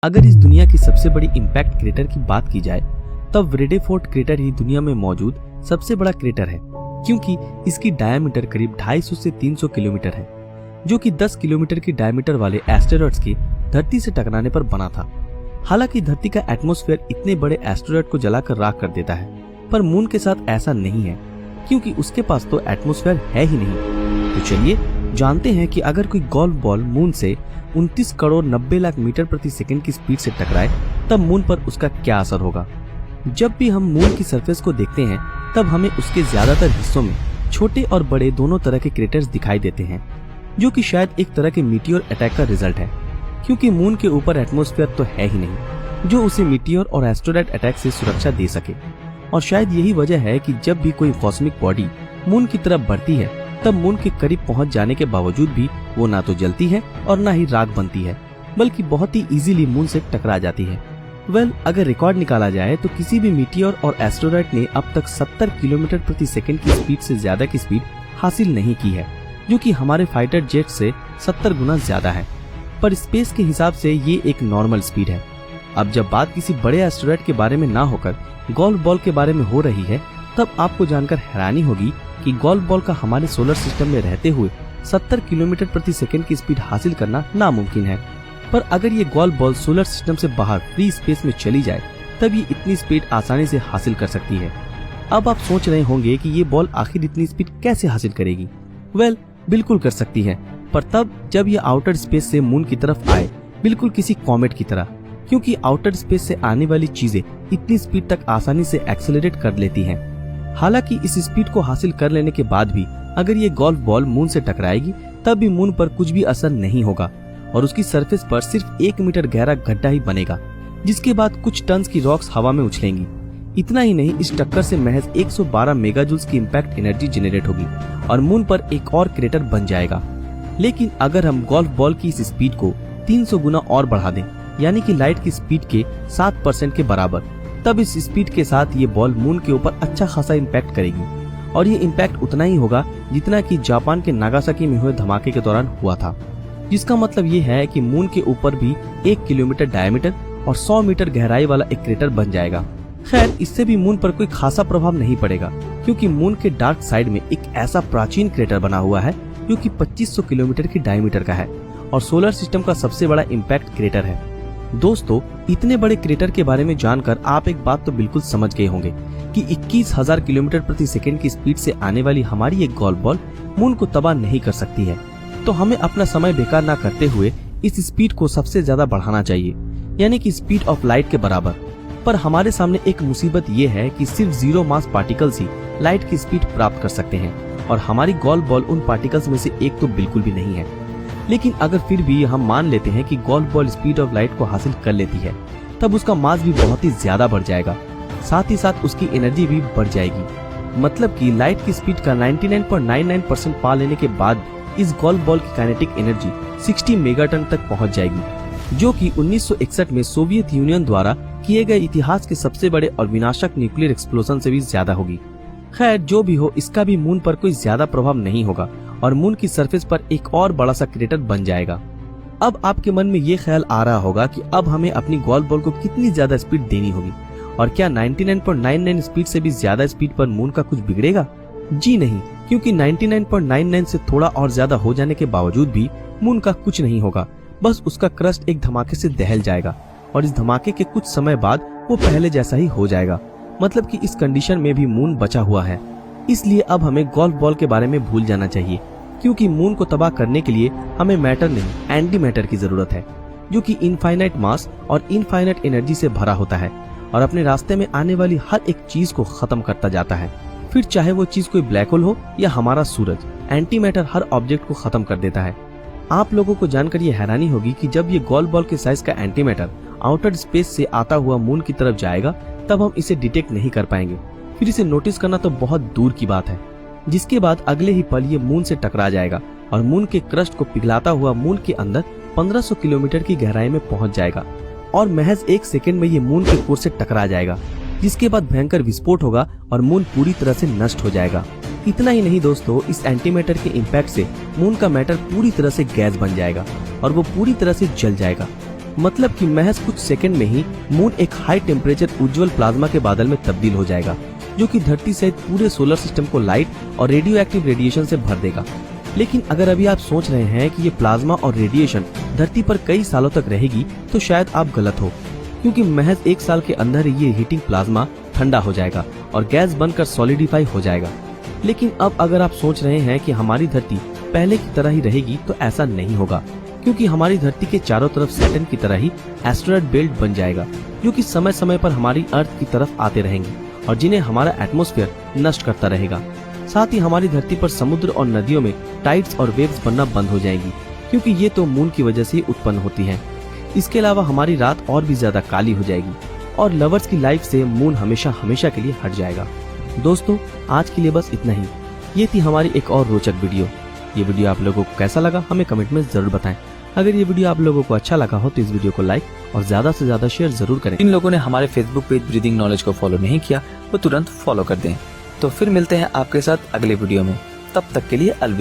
अगर इस दुनिया की सबसे बड़ी इम्पैक्ट क्रेटर की बात की जाए तब व्रेडेफोर्ड क्रेटर ही दुनिया में मौजूद सबसे बड़ा क्रेटर है, क्योंकि इसकी डायमीटर करीब 250 से 300 किलोमीटर है, जो कि 10 किलोमीटर की डायमीटर वाले एस्टेरॉइड्स के धरती से टकराने पर बना था। हालांकि धरती का एटमॉस्फेयर इतने बड़े एस्टेरॉइड को जलाकर राख कर देता है, पर मून के साथ ऐसा नहीं है, क्योंकि उसके पास तो एटमॉस्फेयर है ही नहीं। तो चलिए जानते हैं कि अगर कोई गोल्फ बॉल मून से 29 करोड़ 90 लाख मीटर प्रति सेकंड की स्पीड से टकराए तब मून पर उसका क्या असर होगा। जब भी हम मून की सरफेस को देखते हैं तब हमें उसके ज्यादातर हिस्सों में छोटे और बड़े दोनों तरह के क्रेटर्स दिखाई देते हैं, जो कि शायद एक तरह के मीटियोर अटैक का रिजल्ट है, क्योंकि मून के ऊपर एटमॉस्फेयर तो है ही नहीं जो उसे मीटियोर और एस्टेरॉइड अटैक से सुरक्षा दे सके। और शायद यही वजह है कि जब भी कोई कॉस्मिक बॉडी मून की तरफ बढ़ती है तब मून के करीब पहुंच जाने के बावजूद भी वो ना तो जलती है और ना ही राख बनती है, बल्कि बहुत ही इजीली मून से टकरा जाती है। अगर रिकॉर्ड निकाला जाए तो किसी भी मीटियोर और एस्टेरॉइड ने अब तक 70 किलोमीटर प्रति सेकंड की स्पीड से ज्यादा की स्पीड हासिल नहीं की है, जो कि हमारे फाइटर जेट से 70 गुना ज्यादा है। पर स्पेस के हिसाब से ये एक नॉर्मल स्पीड है। अब जब बात किसी बड़े एस्टेरॉइड के बारे में ना होकर गोल्फ बॉल के बारे में हो रही है, तब आपको जानकर हैरानी होगी कि गोल्फ बॉल का हमारे सोलर सिस्टम में रहते हुए 70 किलोमीटर प्रति सेकंड की स्पीड हासिल करना नामुमकिन है। पर अगर ये गोल्फ बॉल सोलर सिस्टम से बाहर फ्री स्पेस में चली जाए तब ये इतनी स्पीड आसानी से हासिल कर सकती है। अब आप सोच रहे होंगे कि ये बॉल आखिर इतनी स्पीड कैसे हासिल करेगी। बिल्कुल कर सकती है, पर तब जब ये आउटर स्पेस से मून की तरफ आए, बिल्कुल किसी कॉमेट की तरह, क्योंकि आउटर स्पेस से आने वाली चीजें इतनी स्पीड तक आसानी से एक्सेलरेट कर लेती हैं। हालांकि इस स्पीड को हासिल कर लेने के बाद भी अगर ये गोल्फ बॉल मून से टकराएगी तब भी मून पर कुछ भी असर नहीं होगा और उसकी सरफेस पर सिर्फ 1 मीटर गहरा गड्ढा ही बनेगा, जिसके बाद कुछ टन्स की रॉक्स हवा में उछलेंगी। इतना ही नहीं, इस टक्कर से महज 112 मेगाजूल्स की इम्पैक्ट एनर्जी जनरेट होगी और मून पर एक और क्रेटर बन जाएगा। लेकिन अगर हम गोल्फ बॉल की इस स्पीड को 300 गुना और बढ़ा दें, यानी कि लाइट की स्पीड के 7% के बराबर, तब इस स्पीड के साथ ये बॉल मून के ऊपर अच्छा खासा इम्पैक्ट करेगी। और ये इम्पैक्ट उतना ही होगा जितना कि जापान के नागासाकी में हुए धमाके के दौरान हुआ था, जिसका मतलब ये है कि मून के ऊपर भी 1 किलोमीटर डायमीटर और 100 मीटर गहराई वाला एक क्रेटर बन जाएगा। खैर, इससे भी मून पर कोई खासा प्रभाव नहीं पड़ेगा, क्योंकि मून के डार्क साइड में एक ऐसा प्राचीन क्रेटर बना हुआ है जो कि 2500 किलोमीटर की डायमीटर का है और सोलर सिस्टम का सबसे बड़ा इम्पैक्ट क्रेटर है। दोस्तों, इतने बड़े क्रेटर के बारे में जानकर आप एक बात तो बिल्कुल समझ गए होंगे कि 21,000 किलोमीटर प्रति सेकंड की स्पीड से आने वाली हमारी एक गोल्फ बॉल मून को तबाह नहीं कर सकती है। तो हमें अपना समय बेकार ना करते हुए इस स्पीड को सबसे ज्यादा बढ़ाना चाहिए, यानी कि स्पीड ऑफ लाइट के बराबर। पर हमारे सामने एक मुसीबत ये है कि सिर्फ जीरो मास पार्टिकल्स ही लाइट की स्पीड प्राप्त कर सकते हैं और हमारी गोल्फ बॉल उन पार्टिकल्स में से एक तो बिल्कुल भी नहीं है। लेकिन अगर फिर भी हम मान लेते हैं कि golf ball speed of light को हासिल कर लेती है, तब उसका मास भी बहुत ही ज्यादा बढ़ जाएगा, साथ ही साथ उसकी एनर्जी भी बढ़ जाएगी। मतलब कि लाइट की स्पीड का 99.99% पा लेने के बाद इस गोल्फ बॉल की काइनेटिक एनर्जी 60 मेगाटन तक पहुंच जाएगी, जो कि 1961 में सोवियत यूनियन द्वारा किए गए इतिहास के सबसे बड़े और विनाशक न्यूक्लियर एक्सप्लोजन से भी ज्यादा होगी। खैर, जो भी हो, इसका भी मून पर कोई ज्यादा प्रभाव नहीं होगा और मून की सरफेस पर एक और बड़ा सा क्रेटर बन जाएगा। अब आपके मन में ये ख्याल आ रहा होगा कि अब हमें अपनी गोल्फ बॉल को कितनी ज्यादा स्पीड देनी होगी और क्या 99.99 स्पीड से भी ज्यादा स्पीड पर मून का कुछ बिगड़ेगा? जी नहीं, क्योंकि 99.99 से थोड़ा और ज्यादा हो जाने के बावजूद भी मून का कुछ नहीं होगा। बस उसका क्रस्ट एक धमाके से दहल जाएगा और इस धमाके के कुछ समय बाद वो पहले जैसा ही हो जाएगा। मतलब कि इस कंडीशन में भी मून बचा हुआ है। इसलिए अब हमें गोल्फ बॉल के बारे में भूल जाना चाहिए, क्योंकि मून को तबाह करने के लिए हमें मैटर नहीं, एंटी मैटर की जरूरत है, जो कि इनफाइनाइट मास और इनफाइनाइट एनर्जी से भरा होता है और अपने रास्ते में आने वाली हर एक चीज को खत्म करता जाता है। फिर चाहे वो चीज कोई ब्लैक होल हो या हमारा सूरज, एंटी मैटर हर ऑब्जेक्ट को खत्म कर देता है। आप लोगों को जानकर ये हैरानी होगी कि जब ये गोल्फ बॉल के साइज का एंटी मैटर आउटर स्पेस से आता हुआ मून की तरफ जाएगा तब हम इसे डिटेक्ट नहीं कर पाएंगे। फिर इसे नोटिस करना तो बहुत दूर की बात है। जिसके बाद अगले ही पल ये मून से टकरा जाएगा और मून के क्रस्ट को पिघलाता हुआ मून के अंदर 1500 किलोमीटर की गहराई में पहुंच जाएगा और महज 1 सेकंड में ये मून के कोर से टकरा जाएगा, जिसके बाद भयंकर विस्फोट होगा और मून पूरी तरह से नष्ट हो जाएगा। इतना ही नहीं दोस्तों, इस एंटी मैटर के इम्पैक्ट से मून का मैटर पूरी तरह से गैस बन जाएगा और वो पूरी तरह से जल जाएगा। मतलब कि महज कुछ सेकंड में ही मून एक हाई टेम्परेचर उज्जवल प्लाज्मा के बादल में तब्दील हो जाएगा, जो कि धरती सहित पूरे सोलर सिस्टम को लाइट और रेडियो एक्टिव रेडिएशन से भर देगा। लेकिन अगर अभी आप सोच रहे हैं कि ये प्लाज्मा और रेडिएशन धरती पर कई सालों तक रहेगी, तो शायद आप गलत हो, क्योंकि महज 1 साल के अंदर ही ये हीटिंग प्लाज्मा ठंडा हो जाएगा और गैस बनकर सॉलिडिफाई हो जाएगा। लेकिन अब अगर आप सोच रहे हैं कि हमारी धरती पहले की तरह ही रहेगी, तो ऐसा नहीं होगा, क्योंकि हमारी धरती के चारों तरफ सैटर्न की तरह ही एस्टेरॉयड बेल्ट बन जाएगा, जो कि समय समय पर हमारी अर्थ की तरफ आते रहेंगे और जिन्हें हमारा एटमॉस्फेयर नष्ट करता रहेगा। साथ ही हमारी धरती पर समुद्र और नदियों में टाइड्स और वेव्स बनना बंद हो जाएंगी, क्योंकि ये तो मून की वजह से ही उत्पन्न होती हैं। इसके अलावा हमारी रात और भी ज्यादा काली हो जाएगी और लवर्स की लाइफ से मून हमेशा हमेशा के लिए हट जाएगा। दोस्तों, आज के लिए बस इतना ही। ये थी हमारी एक और रोचक वीडियो। ये वीडियो आप लोगों को कैसा लगा हमें कमेंट में जरूर बताएं। अगर ये वीडियो आप लोगों को अच्छा लगा हो तो इस वीडियो को लाइक और ज्यादा से ज्यादा शेयर जरूर करें। जिन लोगों ने हमारे फेसबुक पेज ब्रीदिंग नॉलेज को फॉलो नहीं किया, वो तुरंत फॉलो कर दें। तो फिर मिलते हैं आपके साथ अगले वीडियो में। तब तक के लिए अलविदा।